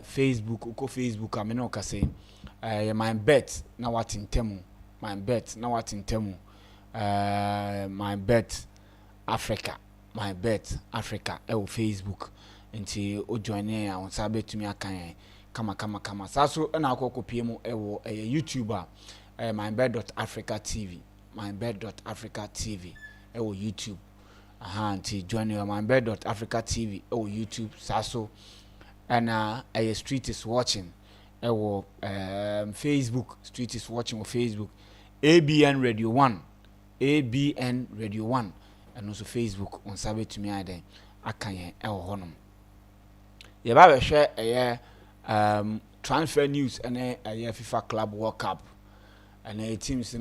Facebook uko Facebook amene okase MYBET na watintemu MYBET na watintemu MYBET.AFRICA MYBET.AFRICA Facebook nti o join ya on sabe tumi akan kama saso na akokopie mu ewo YouTuber MYBET.AFRICA TV MYBET.AFRICA TV ewo YouTube nti join ya MYBET.AFRICA TV ewo YouTube saso and street is watching ewo Facebook street is watching on Facebook ABN Radio 1 and also Facebook on sabe tumi aden akan ewo honom ye ba be hwe transfer news and FIFA Club World Cup and teams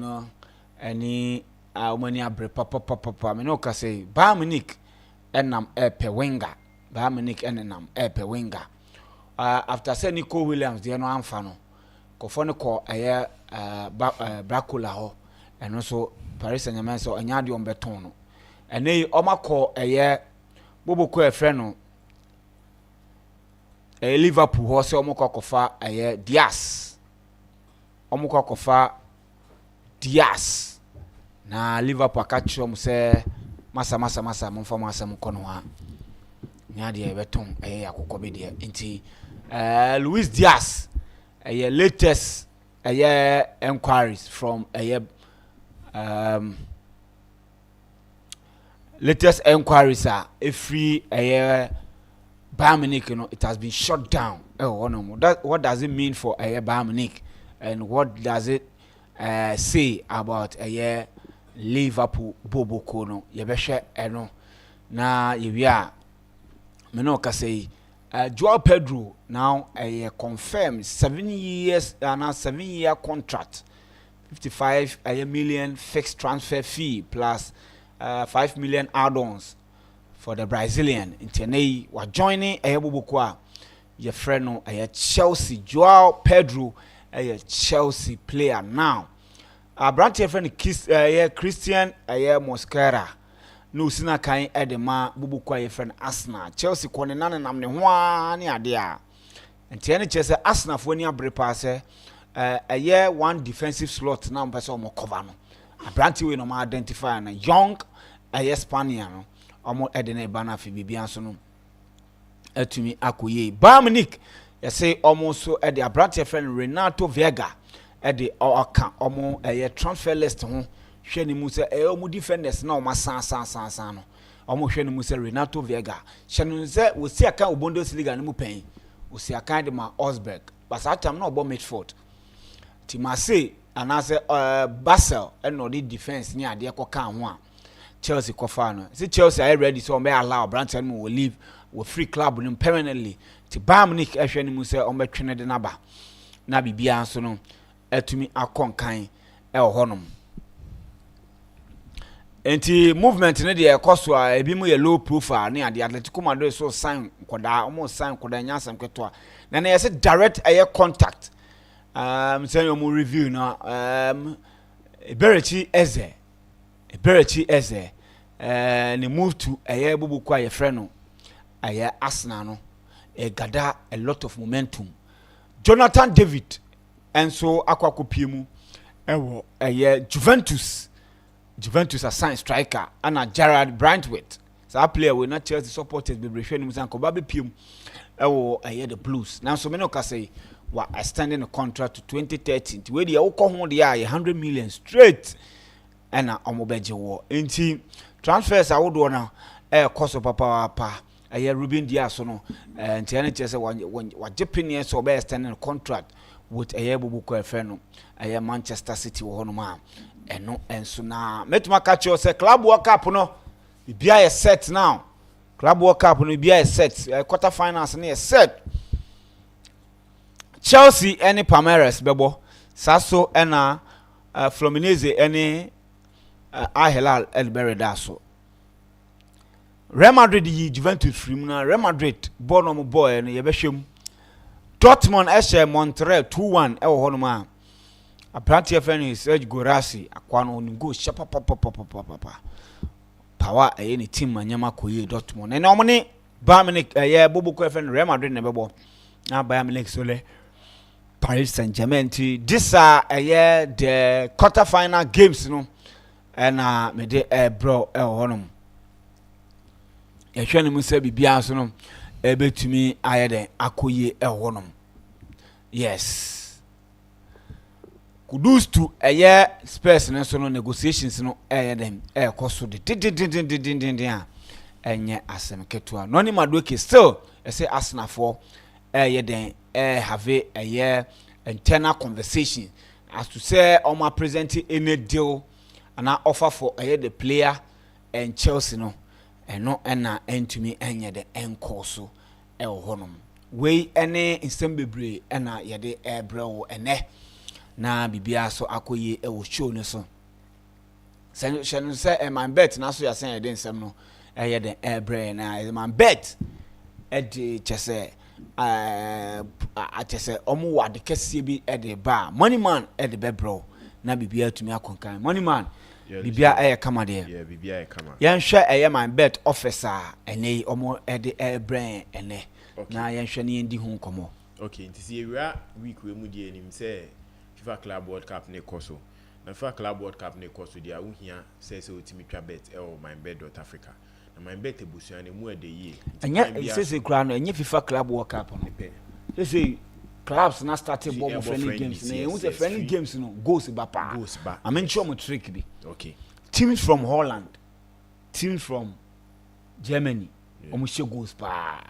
any many abre papa me no ka say Bayern Munich enam pe winger Bayern Munich enam pe winger after say Nico Williams dey no amfa no kofo ne ko Bracola ho and also Paris Saint-Germain so anya de on beton no ene omako boboko efre no Liverpool ho se omokofa Diaz na Liverpool akachiro mu se masa momfa masam kono ha nya de beton akokọ be de nti Luis Diaz latest enquiries from latest enquiries are free Bayern Munich, it has been shut down. What does it mean for Bayern Munich, and what does it say about Liverpool Bobo Kono? Yebeshe eno na yebia meno ka say Joao Pedro now confirmed 7 years and a 7-year contract, 55 million fixed transfer fee plus 5 million add-ons for the Brazilian. Intene wa joining Bobokwa your friend no Chelsea Joao Pedro Chelsea player now. Branch friend Christian Mosquera no sina kan edema Bobokwa your friend Arsenal Chelsea kone nane nam ne ho ani ade a ntene chese Arsenal fo ni abrepa se one defensive slot na mpese o cover no branch we no ma identify na young Spaniard no omo edene bana fi bibia so no atumi akoye Bayern Munich you say almost so e de abrante friend Renato Vega e de oka omo transfer list ho hwe ni mu se omo defenders na omo san no omo hwe ni mu se Renato Vega hwe no se wosi aka Bundesliga no mu pen wosi aka de ma Osberg but that time no obo Midfield ti ma say anase Basel e no the defense ni ade ekoka ho a Chelsea kofano. See Chelsea are ready so may allow Branton will leave with free club permanently. To Bayern Munich ehwe mu se o metwene de naba. Na bibia so no etumi akonkan e honom. Enti movement ne de ekoso a ebi mu ye low profile ne ade Atletico Madrid so sign koda almost sign koda nyasam kweto. Na na yese direct contact. Say you mu review na Eberechi Eze ne move to Bobokwa ye friend no Arsenal no gada a lot of momentum. Jonathan David and so akwakopie mu ewo Juventus assign striker and Gerard Brantwaite so player we not Chelsea supporters be rehwe ni musan ko ba be piem ewo the Blues now so me no ka say wa extending the contract to 2030 we dey wo ho dey 100 million straight and omobeje wo enti transfers awodo na koso papa Ruben Dias no enti ene chese wa Japan so be extending the contract with Bobokwa friend no Manchester City wo no ma eno enso na metuma catch you say Club World Cup no bia is set now. Club World Cup no bia is set quarter finals na is set. Chelsea any Palmeiras bebo saso ena Fluminense any Al Hilal El Bereda so Real Madrid yi Juventus free na Real Madrid born no boy no ye behwem Dortmund Montreal 2-1 e wo hono ma aprantie fan Serge Gorasi akwa no ni go shapa papa power ni team manyama koye Dortmund na omo ne Bayern Munich Bobokwa fan Real Madrid na bebo na Bayern Munich so le Paris Saint-Germain this are the quarter final games no and me de bro honom ehwe ne mu se bibia so no betumi ayede akoye honom yes kudos to Spurs no so no negotiations no dem koso de din enye asem ketua no ni Madueke still say Arsenal for den have internal conversation as to say my presenting any deal and offer for the player and Chelsea no and no na entumi enye the enko so honum we any instant bebre na yede brɛ ene na bibia so akoye show ne so say my bet na so ya say yede nsɛm no the brɛ na my bet de chese chese omo wade kese bi de ba money man de be bro na bibia tumi akonkan money man bibia kama de bibia kama yan hwe my bet officer ene omo de brɛ ene na yan hwe ne ndi hu komo okay nti see week we mu die enim say FIFA Club World Cup ne koso na FIFA Club World Cup ne koso dia wo hia say otimi twa bet MYBET.AFRICA na MYBET ebusuan ne mu ade yi anya say kra no anya FIFA Club World Cup no say clubs na started bomb friendly games na you say friendly games no goes ba I mean sure mo trick bi okay teams from Holland teams from Germany omo she goes ba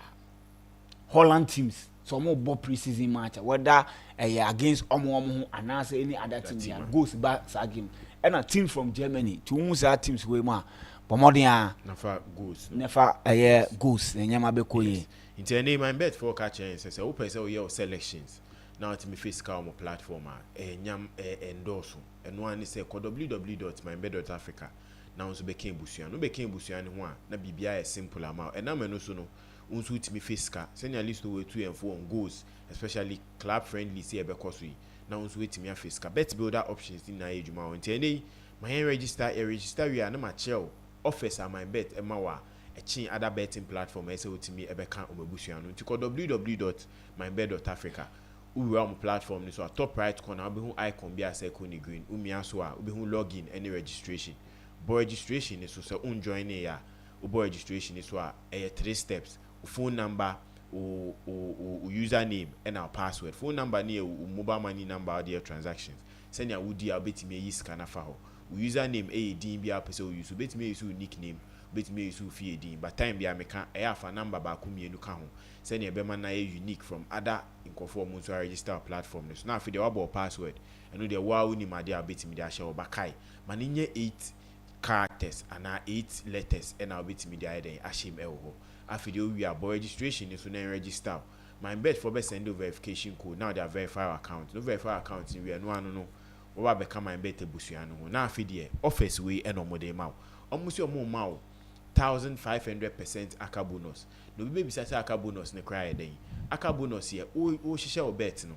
Holland teams so mo bo pre-season match whether against omo and any other team there goes ba sa game and a team from Germany to who say teams we ma Pomodia never goes never goes nyama be koye into any MYBET for catch say o person your selections now to me physical mo platform nyam endorse and one is say www.mybet.africa now so became busuan no became busuan ho a na bibia simple amount and na me no so no unso utimi physical send your list over 2 and 4 on goals especially club friendly say be cost we now unso utimi physical bet builder options in na ejuma on tene my register we are na ma chill office at MYBET emawa chin other betting platform say utimi ebeka omabusuan no tiko www.mybet.africa we are on platform ni so top right corner we hu icon bi ase ko ni green umia so a we hu login any registration boy registration is so join ya boy registration is so 3 steps phone number o username and our password phone number near mobile money number their transactions send ya wudi abetime yi scanner fa ho username din bia pese o use betime use nickname betime use fie din but time bia meka afa number ba ku mienu ka ho send ya be man na unique from other inkofo mo so register platform so na afi de wa password eno de wa uni ma de abetime de ahye obakai maninye 8 characters and 8 letters and I'll be to me the idea ashim elho after we are boy registration is to register MYBET for be send verification code now they are verify account no verify account we are no what become MYBET ebusuan no now after the office we and omo dey ma almost your mo ma 1500% aka bonus no be be say aka bonus ne cry den aka bonus here o hihye o bet no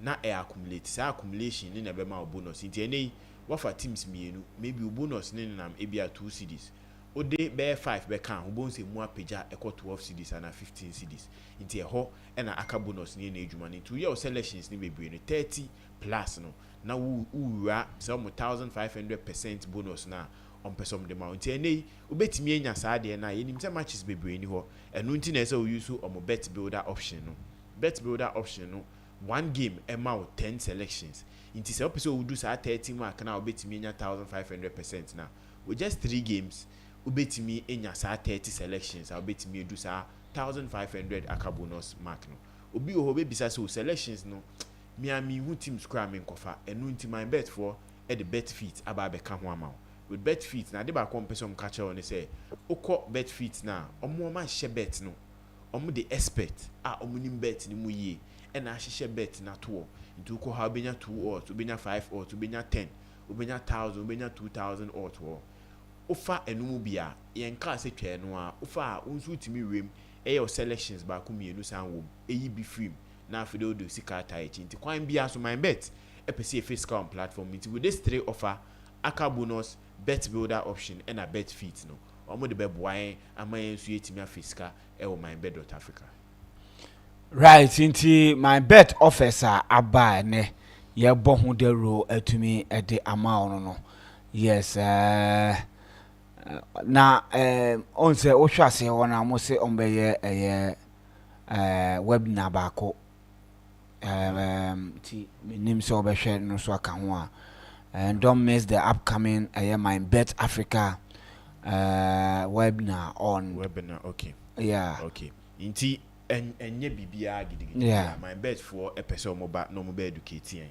na accumulate say accumulation ni na be ma bonus nti ene wafa teams mienu maybe bonus ne nam ebia 2 cedis o de be 5 be kan o bon se mu apeja ekọ 12 cedis and 15 cedis nti e ho e na aka bonus ne na ejuma ne to your selections ne bebre ne 30 plus no na wura some 1500% bonus na on person de ma nti ene obetimi enya saade na yenim se matches bebre ni ho enu nti na se o use o bet builder option no bet builder option no one game amount 10 selections inti se opese wo do sa 30 mark na obetimi enya 1500% na with just 3 games obetimi enya sa 30 selections obetimi do sa 1500 aka bonus mark no obi o be bisa so selections no miami hu team score me nkofa enu nti MYBET for e the bet fit aba be ka ho ama with bet fit na de ba ko mpese catch on say okọ bet fit na omo ma hye bet no omo the expert omo nim bet ni mu yie e na hye bet na to into ko ha benya 2 odds benya 5 odds benya 10 benya 1000 benya 2000 odds ofa enum bia yen ka se twa no a ofa unsu timi rem e your selections ba ku mienu san wo eyi bi film na afide odo sika ta echi nti kwan bia so MYBET e pese e fiscal platform nti with this 3 offer aka bonus bet builder option and a bet fit no omo de be boaen amayen su etimi afisika e wo MYBET.AFRICA Right, into my bet officer aba ne ye bo ho de ro atumi e de amount no. Yes, na on say o hwa se wona mo se on be ye webinar ba ko ti minim so be hwe no so aka ho a, and don't miss the upcoming my bet Africa webinar on webinar. Okay. yeah. Okay. Inti enye bibia gidigidi. Yeah. My bet for a person no mo be educating.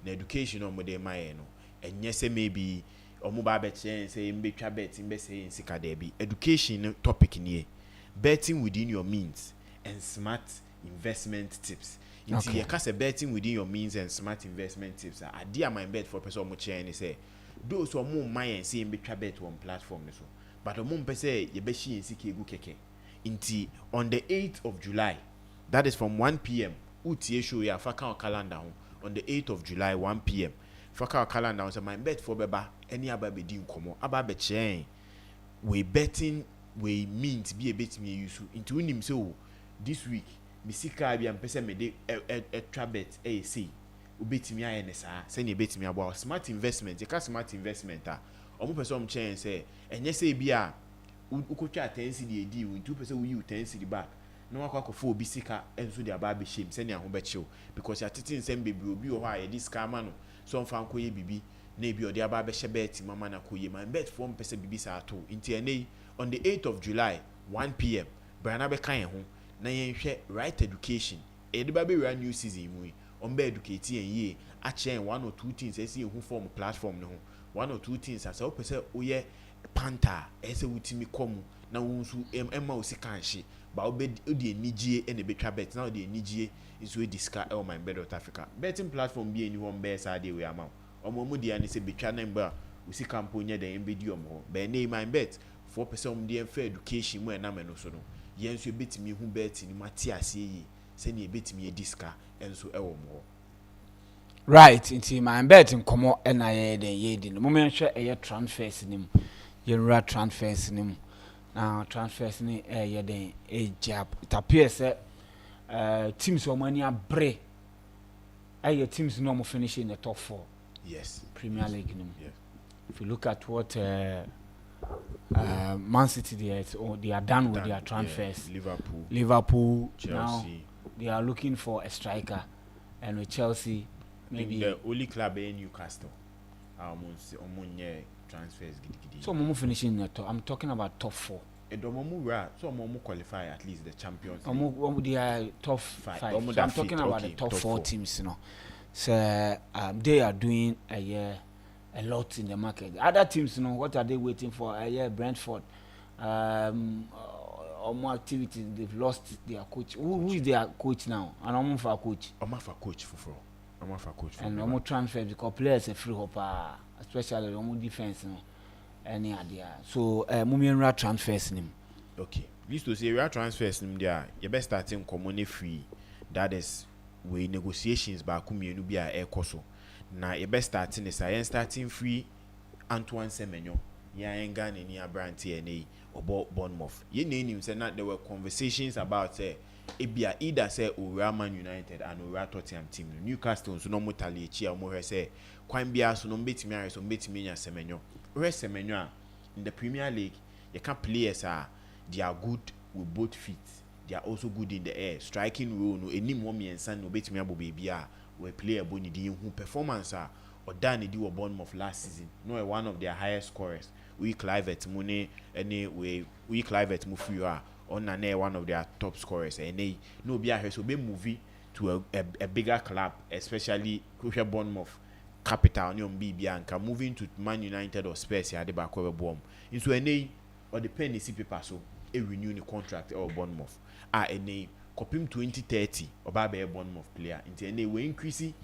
Na education no mo de maye no. Enye se maybe omo ba be chen say mbetwa bet mbe say nsika there be. Education topic nie. Betting within your means and smart investment tips. Inti Okay. ye ka say betting within your means and smart investment tips. Ade my bet for person mo chen say those who mo mind say mbetwa bet on platform so. But omo mpe say ye be shi nsika egu keke. Inti on the 8th of July, that is from 1 p.m. Utie show ya faka calendar on the 8th of July 1 p.m. Faka calendar so my bet for beba any aba be di nkomo aba be chen we betting we means be a bet me use into unim so this week misika bi am pese me de extra bet say ubetimi aye ne saa se ne betimi abo smart investment e ka smart investment omo pese om chen say enye say bi a ukotwa 10 cedi edi we 2% we you 10 cedi back no akwa kofo obi sika enso de aba be shame se ne aho be chew because ya tete nsem bebi obi o ha ye dis scam no so mfa nko ye bibi na ebi odi aba be she bet mama na koye man bet for mpese bibi sa ato nti ene on the 8th of July 1 p.m. brana be kan ho na yen hwe right education e de ba be new season mu on be educate yen ye a chen one or two things esi hu form platform no ho one or two things asa o pese oye panta ese wutimi kom na wonsu emma osika nhye ba odi enigye ene betwa bet na odi enigye iso e diska e my MYBET.AFRICA betting platform bi eni hom be sa de we ama omo dia ne se betwa na mba osika mponye den embedi omo be na my bet 4% om de fair education mu na me no so no yenso betimi hu bet ni mate ase yi se ne betimi e diska enso e wo mo Right, into my bet in komo na ye den mo men hwe eye transfers nim yenra transfers nim now transfers ni ye den e jab it appears teams o mani abre teams no mo finish in the top 4 yes Premier League nim. yes If you look at what Man City they are done with their transfers. Yeah. Liverpool Chelsea. now they are looking for a striker, and with Chelsea maybe the only club in Newcastle omunye transfers gidigidi so mo finishing the top. I'm talking about top 4. edomomu ra so mo qualify at least the Champions League. They are top 5. So I'm talking about the top 4 teams, you know. So they are doing a lot in the market. Other teams, you know, what are they waiting for? Brentford, more activities. They've lost their coach. Who is their coach now? And I'm for a coach. I'm for coach for. And I'm transfer because players are free hopper, especially the defense, you know. Any idea? So, Mumian transfers him. Okay. Used to say we are transfers him there. You best starting common free. That is we negotiations back kumienu bi a ekoso. Na you best starting is starting free Antoine Semenyo. Ya engan ni abranti ene about Bournemouth. Ye name say that there were conversations about ebia either say Ura Man United and Ura Tottenham team. Newcastle so no motali echi a mo say kwan bia so no betimi are so betimi nya Semenyo. Ura Semenyo in the Premier League you can players they are good with both feet. They are also good in the air. Striking role no any more miensa no betimi abo baby we play a boni di who performance or done di wo Bournemouth last season. No one of their highest scorers. We Clivert Mune anyway we Clivert Mufia on one of their top scorers and they no be a so be movie to a bigger club, especially Crucial Bournemouth capital on Bianca moving to Man United or Spurs ya de back over bomb. Into a or the penny see paper so a renew the contract or Bournemouth. A copim 2030 or by a Bournemouth player into any way increase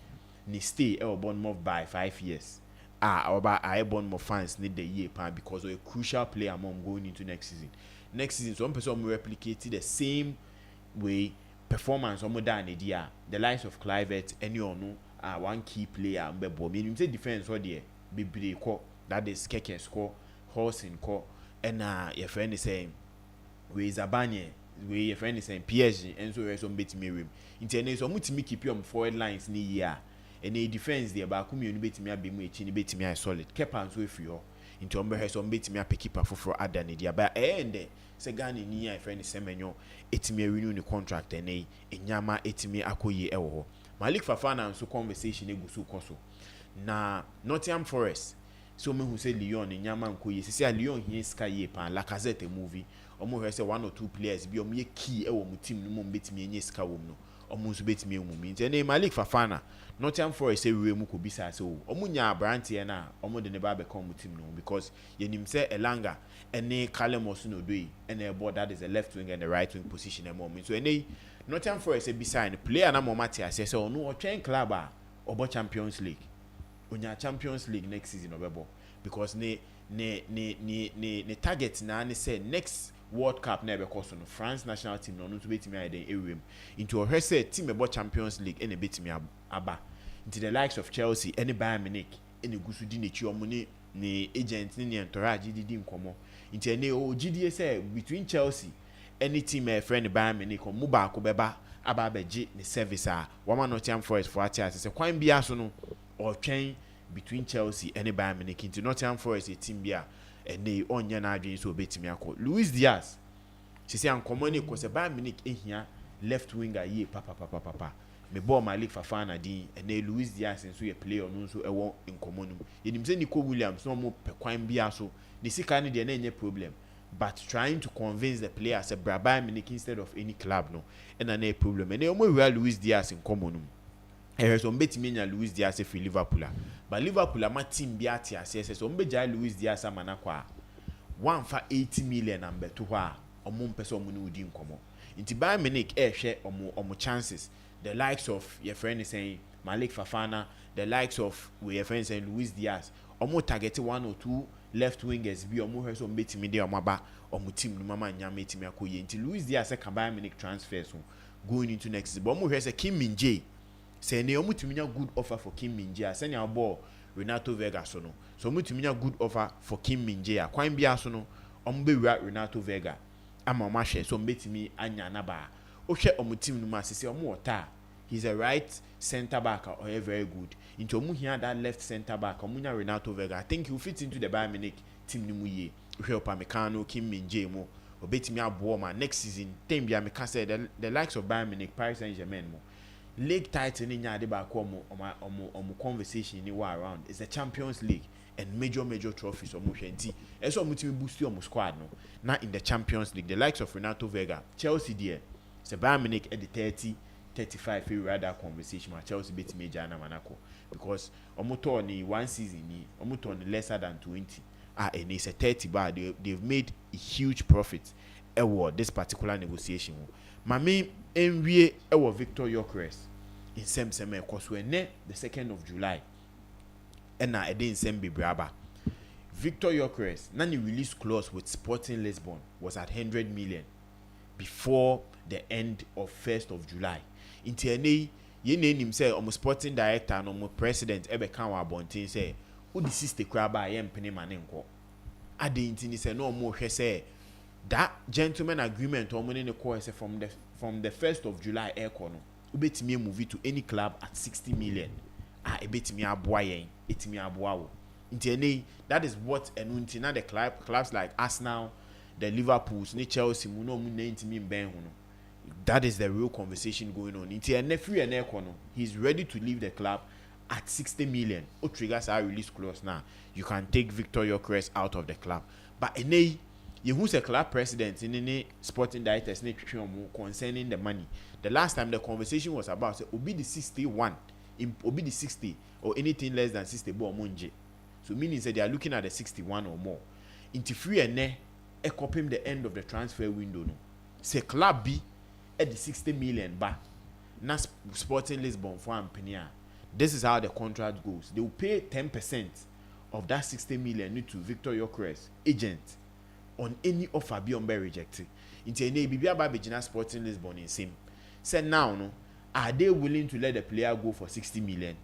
ni stay or Bournemouth by 5 years. Or by I Bournemouth fans need the year pan because of a crucial player among going into next season. Next season, some person will replicate the same way performance or more than idea. The likes of Clivert, any or no, one key player, but meaning say defense or there, be call that is Keke score, horse in call, and your friend is saying, we Zabanye, we your friend is saying PSG and so some bet me room internet so mutimi keep your forward lines ni year and a defense there ba come you bet me abi mu echi ni bet me solid kepa nso efi ho into ombe so bet me pick keeper for ada ne dia ba ende se Ghana ni your friend Semenyo etimi renew the contract and enyama etimi akoye e wo Malik Fafana nso conversation egusu koso na Nottingham Forest so me who say Lyon enyama nkoye se Lyon here sky pan Lacazette movie omo hwe say one or two players bi omo ye key e wo mu team no mo betimi enye sika wo no omo nso betimi emu mi nti Malik Fafana Nottingham Forest say we mu ko bisa say omo nya brante na omo de ne ba be come mu team no because yenim say Elanga ene Callum Hudson-Odoi ene e board that is the left wing and the right wing position e mo so Nottingham Forest say bisa ne player na mo mate ase say ono o twen club a obo Champions League onya Champions League next season obebo because ne target na ne say next World Cup na because no France national team no to betimi aden ewem into a say team about Champions League and betimi aba into the likes of Chelsea any Bayern Munich any gusu di nechi omo ne agent ni entourage di nkomo into any o GDA say between Chelsea any team a friend Bayern Munich omo ba ko beba aba beji ne service a wama Nottingham Forest for atia say kwan bia so no or twen between Chelsea and Bayern Munich into Nottingham Forest a team bia and they onye na adwin so betimi akọ Luis Diaz she say ankomo ne ko se Bayern Munich ehia left winger ye papa me ball Malik Fafana din and Luis Diaz nso ye player no nso ewo nkomo no yenim se Nico Williams no mo pekwan bia so ne sika ne de na enye problem but trying to convince the player say Bayern Munich instead of any club no and na problem and omo wi Luis Diaz nkomo no so mbetimi nya Luis Diaz for Liverpool but Liverpool ama team bi ati ase so mbeja Luis Diaz amana kwa 180 million ambeto ho a omo mpese omo ne udi nkomo nti Bayern Munich hwe omo chances the likes of your friend is saying Malik Fafana the likes of your friend saying Luis Diaz omo target one or two left wingers bi omo hwe so mbetimi de omo aba omo team no mama nya metimi akoye nti Luis Diaz ka Bayern Munich transfer so going into next season but omo hwe say Kim Min-jae say ne omutuminya good offer for Kim Min-jae say nya ball Renato Vega so no so omutuminya good offer for Kim Min-jae kwan bia so no ombewura Renato Vega ama omahwe so mbetimi anya na ba o hwe omutim no ma sese omwota he's a right center back or very good into omu hia that left center back omunya Renato Vega I think he will fit into the Bayern Munich team ni mu ye hwe Upamecano Kim Min-jae mo obetimi abo ma next season tem bia me ka say the likes of Bayern Munich Paris Saint-Germain mo league title ni nya de ba ko omo conversation ni wa around is the Champions League and major trophies omo hwenti eso omo team boost omo squad no na in the Champions League the likes of Renato Vega Chelsea there se Bayern Munich at the 30-35 we rather conversation ma Chelsea beat major na manako because omo to ni one season ni omo to ni lesser than 20 and it's a 30 but they've made a huge profit award this particular negotiation mami enwie ewo Victor Gyökeres in sem ekoso ene the 2nd of July ena ede in sem bebraba Victor Gyökeres na ni release clause with Sporting Lisbon was at 100 million before the end of 1st of July inti ene ye na enim say omo sporting director no omo president ebe kan wa bontin say wo di sister kra ba ye mpene mane nko ade inti ni say no omo hwe say that gentleman agreement omo ne ko say from the 1st of July no ubetimi move to any club at 60 million ebetimi aboa yen etimi aboa wo nti ene that is what enunti na the clubs like Arsenal the Liverpools ni Chelsea mu no mu na ntimi mben ho no that is the real conversation going on nti ene free ene no he's ready to leave the club at 60 million o triggers our release clause now you can take Victor Gyökeres out of the club but ene you who's a club president in any sporting directors concerning the money the last time the conversation was about say obi the 61 obi the 60 or anything less than 60 bo monje so meaning say they are looking at the 61 or more into free and e copy the end of the transfer window no say club B at the 60 million ba na Sporting Lisbon for ampenia this is how the contract goes they will pay 10% of that 60 million to Victor Gyökeres agent on any offer be rejected into any bibia ba begina Sporting Lisbon in same say now no are they willing to let the player go for 60 million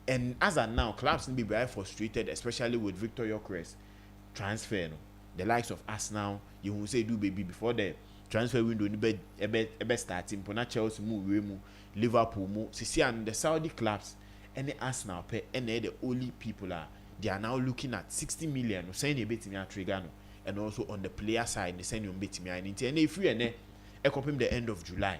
and as of now clubs will be very frustrated especially with Victor Gyökeres transfer no the likes of Arsenal you will say do baby before the transfer window ni be starting pona Chelsea mu we mu Liverpool mu sisi and the Saudi clubs and the Arsenal pay and the only people they are now looking at 60 million saying a bit me trigger no, and also on the player side they send you bit me and if you and the end of July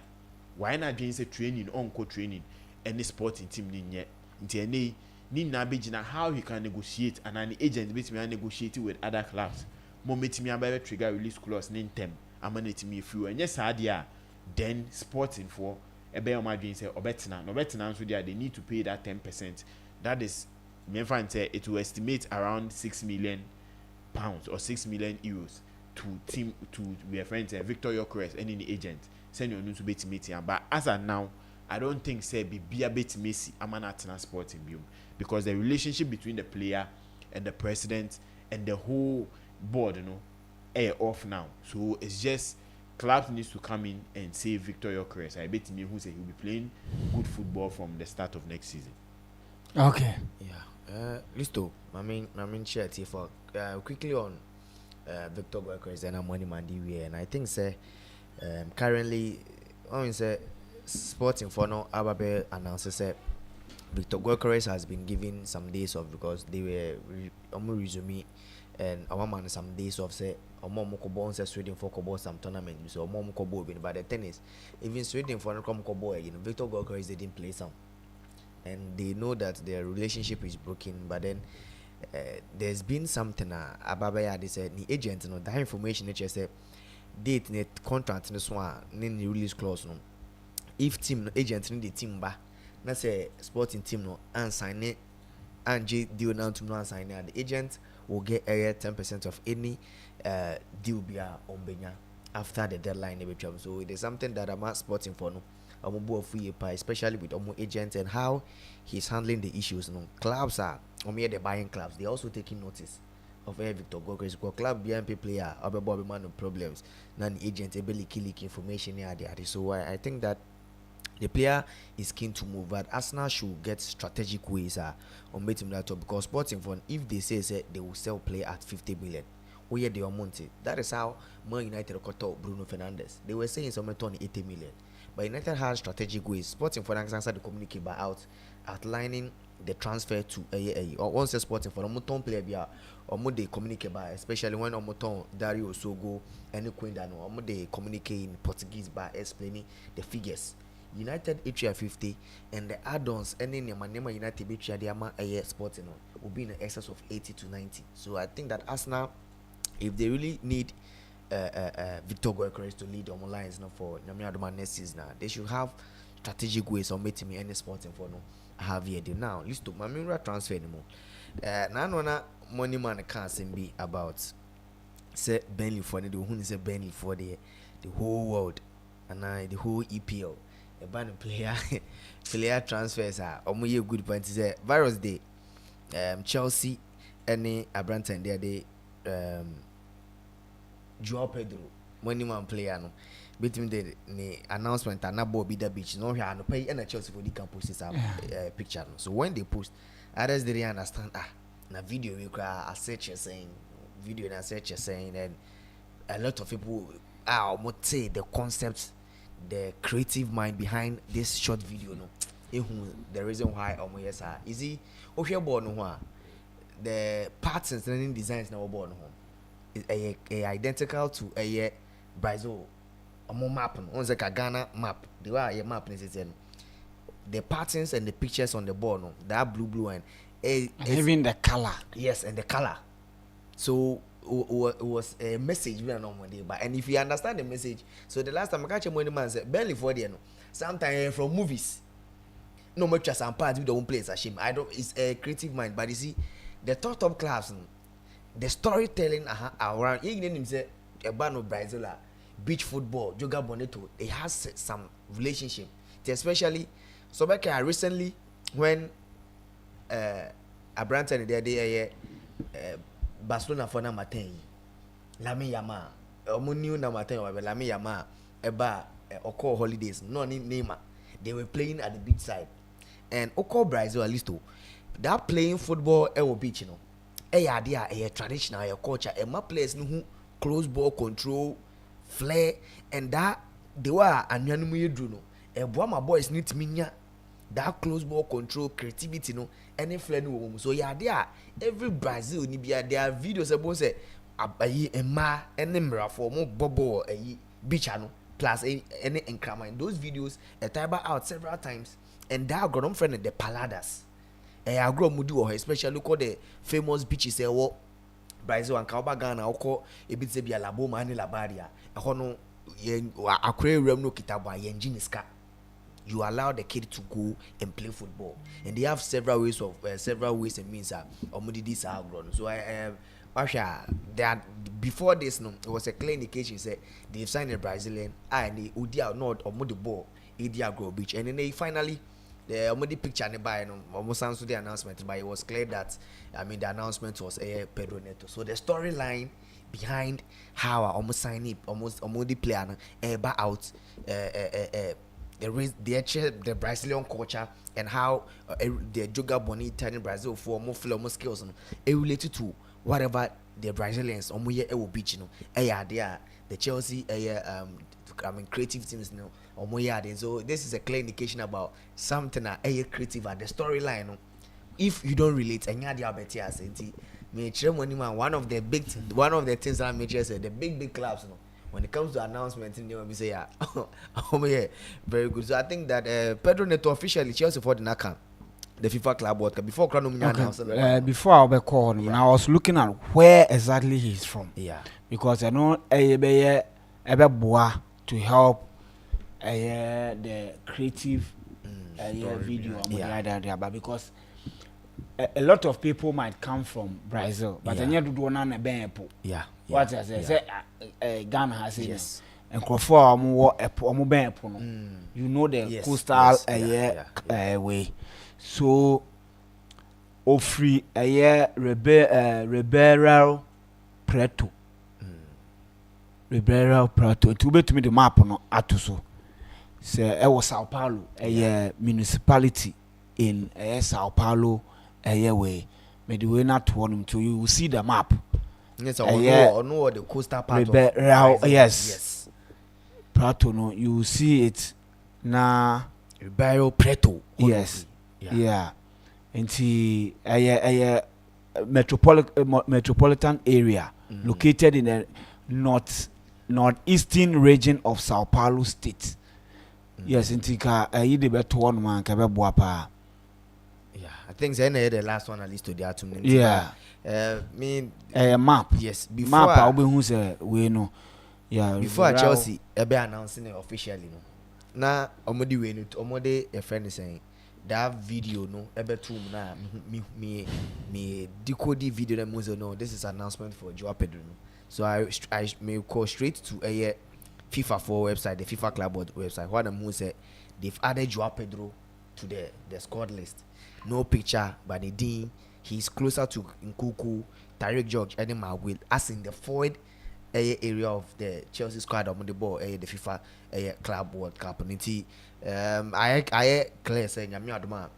why not doing say training on training any sporting team ni na be gina how he can negotiate and an agent bit me negotiate with other clubs mo metimi aba trigger release clause nin tem amanetimi few and yes adia then sporting for ebe o ma dwen say obetina so they need to pay that 10%. That is me find say it will estimate around 6 million pounds or 6 million euros to be a friend Victor Yokres and any agent send you to bet meeting. But as of now I don't think say be a bit messy amanatina sporting biom because the relationship between the player and the president and the whole board off now, so it's just clubs needs to come in and save Victor Yokres. I bet me who say he'll be playing good football from the start of next season. Okay. Yeah. Listo. I mean, share for quickly on Victor Yokres and Money Mandi, and I think say currently, I say Sporting for now, Ababe announces say Victor Yokres has been given some days off because they were resume. And our man some days off say mom kobo say Sweden for kobo some tournament so mom kobo win but the tennis even Sweden for come kobo Victor Gokers they didn't play some and they know that their relationship is broken but then there's been something ababa they said the agent that information they say date net contract this one in release clause no if team agent in the team ba na say sporting team no and sign it and deal now to no sign it the agent will get 10% of any deal on Benya after the deadline. So it is something that I'm not sporting for no. Especially with agents and how he's handling the issues. No clubs are the buying clubs. They're also taking notice of Victor Gokres because club BNP player man problems. Non agent able to leak information there. So I think that the player is keen to move, but Arsenal should get strategic ways on making that up because Sporting Fund, if they say they will sell player at 50 million, where they are money. That is how Man United got Bruno Fernandes. They were saying something on 80 million, but United has strategic ways. Sporting Fund answered the communicate by outlining the transfer to or once a Sporting Fund Omoton player or more they communicate by, especially when Omoton Dario Sogo and Quindano or they communicate in Portuguese by explaining the figures. United Atria 50 and the add-ons ending in Manema United Atria Diama Sporting will be in excess of 80 to 90. So I think that Arsenal, if they really need Victor Gokres to lead on lines for Namia next season, they should have strategic ways of making me any Sporting for no have here now. List to Mamira transfer anymore. Now money man can't be about say Burnley for the who is a Burnley for the whole world and the whole EPL. A ban player transfers are a good point is virus day Chelsea any Abranton there they Joao Pedro money man player no between the announcement and na Bobby the beach no here no pay and Chelsea for the campus is a picture no. So when they post others they understand na video we cry a search saying video and search saying and a lot of people would say the concepts the creative mind behind this short video no the reason why yes is he born no the patterns and designs now born is a identical to a Brazil map on the Ghana map the way a map is the patterns and the pictures on the board no that blue and even the color yes and the color so was a message we are not one day, but and if you understand the message, so the last time I catch a money man said barely for the sometimes from movies, no much as some parts we don't play a shame. I don't. It's a creative mind, but you see, the top class, the storytelling around. Even say a band of Brazil, beach football, Joga Bonito, it has some relationship, especially. So back recently when Abranton there Barcelona for number 10 Lami Yama new number 10 or Lami Yama eba Oko holidays no Neymar they were playing at the beach side and Oko Brazil at least that playing football beach idea traditional culture my players who close ball control flair, and that they were anuanu mu yedru no. My boys need to minya that close ball control, creativity, no, any flair no. So yeah, there every Brazil ni be there are videos about say abayi ema any mra for more bobo beach no plus any increment. Those videos a time out several times, and that got on friend the Paladas. I grow mudu especially call the famous beaches what Brazil and Kauba Ghana or a bit be a labo mani labaria. A hono aquarium no kitaba yenjiniska. You allow the kid to go and play football, and they have several ways and means this are grown. So that before this no, it was a clear indication say they've signed a Brazilian and they udia not or the ball Idia Grow Beach, and then they finally the only picture nearby no almost answered the announcement, but it was clear that the announcement was Pedro Neto. So the storyline behind how I almost sign it almost the player out the Brazilian culture and how the Joga Bonita in Brazil for more skills related to whatever the Brazilians will beach the Chelsea creative teams so this is a clear indication about something creative and the storyline if you don't relate and one of the things that I said the big clubs when it comes to announcements, we say, very good. So I think that Pedro Neto officially Chelsea for the Naka, the FIFA Club World Cup. Before before I'll be called, I was looking at where exactly he's from. Yeah. Because I know a boa to help the creative video. But because a lot of people might come from Brazil, but then you do one on a bempo. Yeah. What I say, Ghana has it. Yes. And Crawford, you know the coastal way. So, Ofri Ribeirão Preto. Ribeirão Preto. It will be to me the map on Atuso. Say, I was Sao Paulo, a municipality in Sao Paulo. Way, maybe we're not one to you will see the map. Yes, no, the coastal part. Yes. Prato, no, you will see it now. Ribeirão Preto. Yes, yeah. And see, metropolitan area located in the northeastern region of Sao Paulo state. Yes, and Tika, I the better one man, Kabe I think the last one at least to the atom. Yeah. A map. Yes. Before map who say we know. Yeah. Before Chelsea be announcing it officially no. Na omodi we no omode a friend is saying that video no ebe to na me decode video na muzo no this is announcement for Joao Pedro no. So I may call straight to a FIFA 4 website, the FIFA Club website. What I'm say they've added Joao Pedro to the squad list. No picture, but the dean, he's closer to Nkuku, Tariq George, and Maguil, as in the forward area of the Chelsea squad on the ball, the FIFA Club World Cup. And I clear saying, Yami Adama,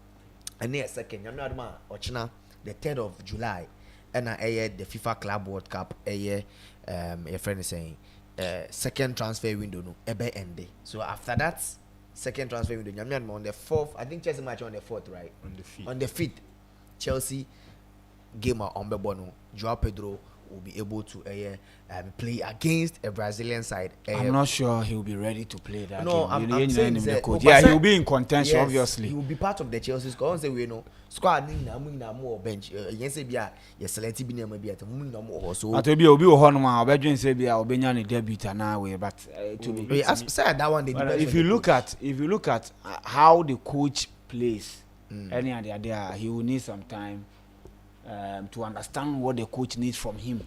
and near second, Yami Adama, Ochina, the 3rd of July, and the FIFA Club World Cup, a friend is saying, second transfer window, no, ebe ende. So after that, second transfer window, on the 4th, I think Chelsea match on the 4th, right? On the 5th, Chelsea game on Bebono, Joao Pedro will be able to play against a Brazilian side. I'm not sure he will be ready to play that. No, game. I'm saying he will be in contention, yes, obviously. He will be part of the Chelsea squad. Say we know squad na more bench. Yes, be a select be na be at more so. At be obi o hono ma obedwen say be a obenya ne debut na way, but to be say that one. If you look at how the coach plays, any idea he will need some time to understand what the coach needs from him.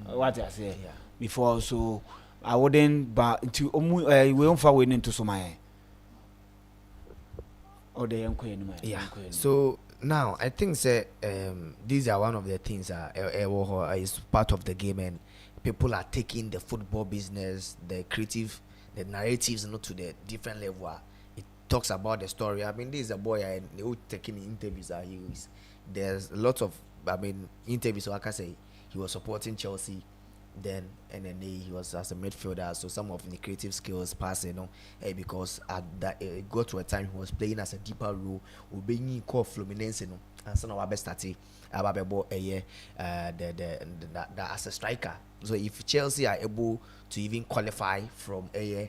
What I say before, so I wouldn't but to we won't fall into some or the so now I think say these are one of the things is part of the game, and people are taking the football business, the creative, the narratives, to the different level. It talks about the story. I mean, this is a boy and taking interviews. There's lots of interviews. So I can say he was supporting Chelsea then and then he was as a midfielder, so some of the creative skills passing, because at that it got to a time he was playing as a deeper role, being called Fluminense, and some of our best started about a year, the as a striker. So if Chelsea are able to even qualify from a year,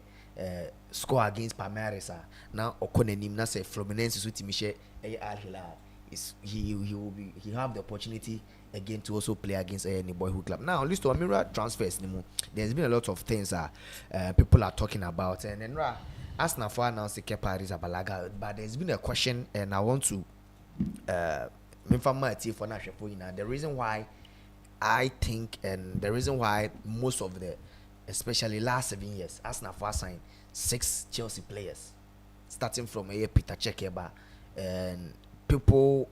score against Palmeiras, now Okonenim na say Fluminense with Michel Al Hilal, he have the opportunity again to also play against any boyhood club. Now, list to mirror transfers. There's been a lot of things people are talking about, and then Arsenal for announced the Kepa Arrizabalaga, but there's been a question, and I want to for the reason why I think, and the reason why most of the, especially last 7 years, Arsenal for signed 6 Chelsea players, starting from Peter Cech, and people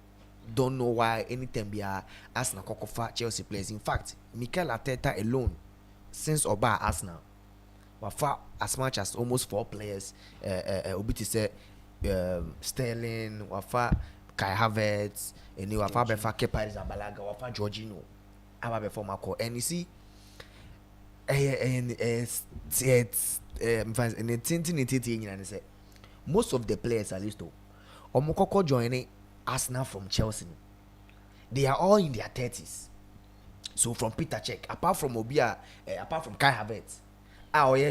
don't know why anytime be Arsenal Kokofa Chelsea players. In fact, Mikel Arteta alone, since Oba Arsenal, wafa as much as almost 4 players. Obiti say Sterling, wafa Kai Havertz, and wafa befa Kepa Arrizabalaga, wafa Jorginho, aba befa Marco. And you see, most of the players at least though, Omokoko joining Arsenal from Chelsea, they are all in their 30s. So from Peter Cech, apart from Obia, apart from Kai Havertz,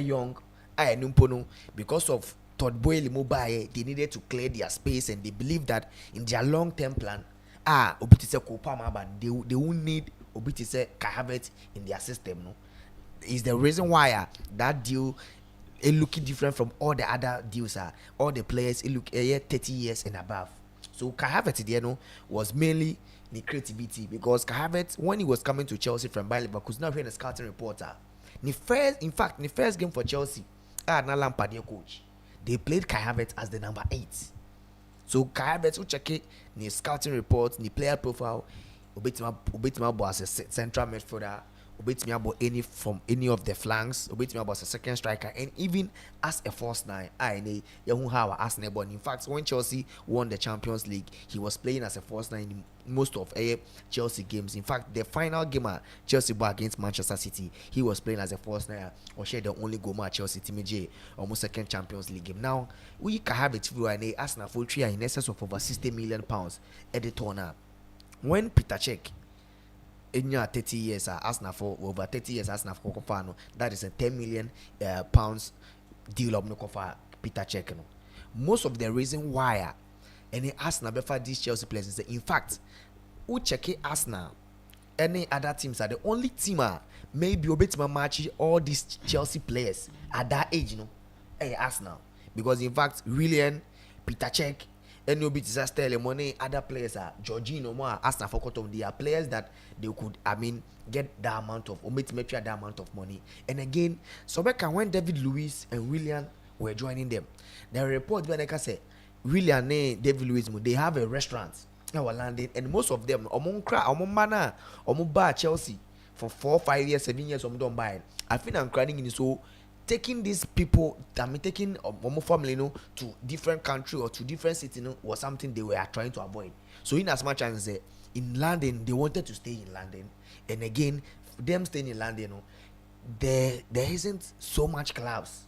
young, Numpono, because of Todd Boehly Mobile, they needed to clear their space, and they believe that in their long-term plan, Obitise Kopama, but they won't need Obitise Kai Havertz in their system. No, is the reason why that deal it looking different from all the other deals. All the players it look 30 years and above. So Kai Havertz, was mainly the creativity, because Kai Havertz, when he was coming to Chelsea from Bayer Leverkusen, now here in a scouting reporter. The first game for Chelsea, na Lampard coach, they played Kai Havertz as the number 8. So Kai Havertz will check it, the scouting report, the player profile, Obetima as a central midfielder, Obetima about any of the flanks, Obetima about a second striker, and even as a false 9. In fact, when Chelsea won the Champions League, he was playing as a false 9 in most of Chelsea games. In fact, the final game Chelsea bought against Manchester City, he was playing as a false 9, or share the only goal Chelsea team almost second Champions League game. Now we can have it through an Arsenal full tree in excess of over £60 million at the turn. When Peter Cech in your 30 years, Arsenal for over 30 years, Arsenal for Kokofano, that is a £10 million deal of Nokofa Peter Cech. Most of the reason why any Arsenal before these Chelsea players is in fact, who check Arsenal, any other teams are the only team maybe a bit match all these Chelsea players at that age, Arsenal, because in fact, Willian, Peter Cech, any bit disaster money, other players are Jorginho, more Arsenal for cut of they are players that they could get that amount of or make that amount of money. And again, so back when David Luiz and Willian were joining them, the report when I say Willian and David Luiz, they have a restaurant in London, and most of them bar Chelsea for 4, 5 years, 7 years, don't buy it. I think I'm crying in so taking these people, taking family to different country or to different city was something they were trying to avoid. So in as much as in London, they wanted to stay in London, and again, them staying in London, there isn't so much clubs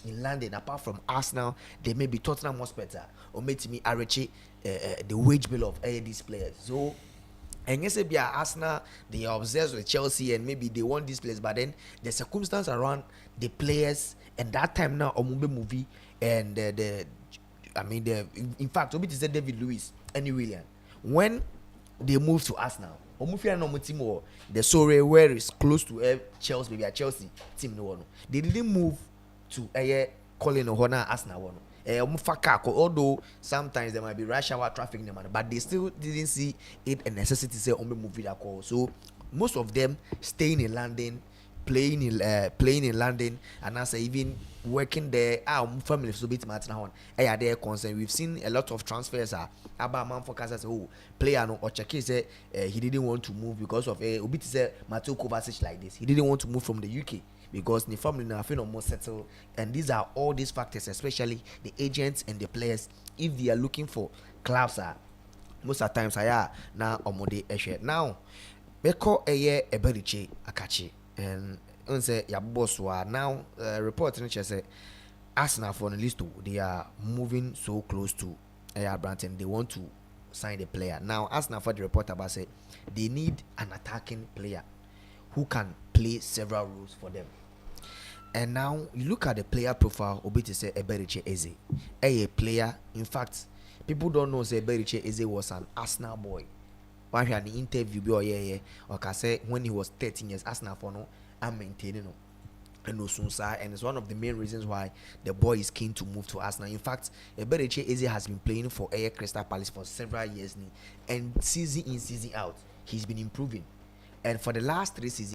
in London apart from Arsenal. They may be Tottenham Hotspur or maybe Archie, the wage bill of these players. So and yes, be Arsenal, they are obsessed with Chelsea and maybe they want this players, but then the circumstance around the players and that time now Omumbe movie and in fact Obi said David Luiz and William, when they moved to Arsenal, Omufia no team or the Sorry where is close to Chelsea, maybe a Chelsea team no one. They didn't move to Colin O'Hona Arsenal one. Although sometimes there might be rush hour traffic in the money, but they still didn't see it a necessity to say movie that call. So most of them staying in London, playing in London, and as even working there. Family so bit matter now. Are there concern? We've seen a lot of transfers. About man for Kansas, player no or check say he didn't want to move because of Obiti say Mateo Kovacic like this. He didn't want to move from the UK. Because the family now feel more settled, and these are all these factors, especially the agents and the players. If they are looking for clubs, most of the times now omode eshe now. Beko eye eberiche akachi and on say your boss were now report in say Arsenal for the list they are moving so close to Branton. They want to sign the player. Now Arsenal for the report about say they need an attacking player who can play several roles for them. And now you look at the player profile, Obiti say Eberiche Eze. A player, in fact, people don't know say Eberiche Eze was an Arsenal boy. When he had the interview, or can say when he was 13 years, Arsenal for no, I'm maintaining no. And it's one of the main reasons why the boy is keen to move to Arsenal. In fact, Eberiche Eze has been playing for Crystal Palace for several years now, and season in, season out, he's been improving. And for the last 3 seasons,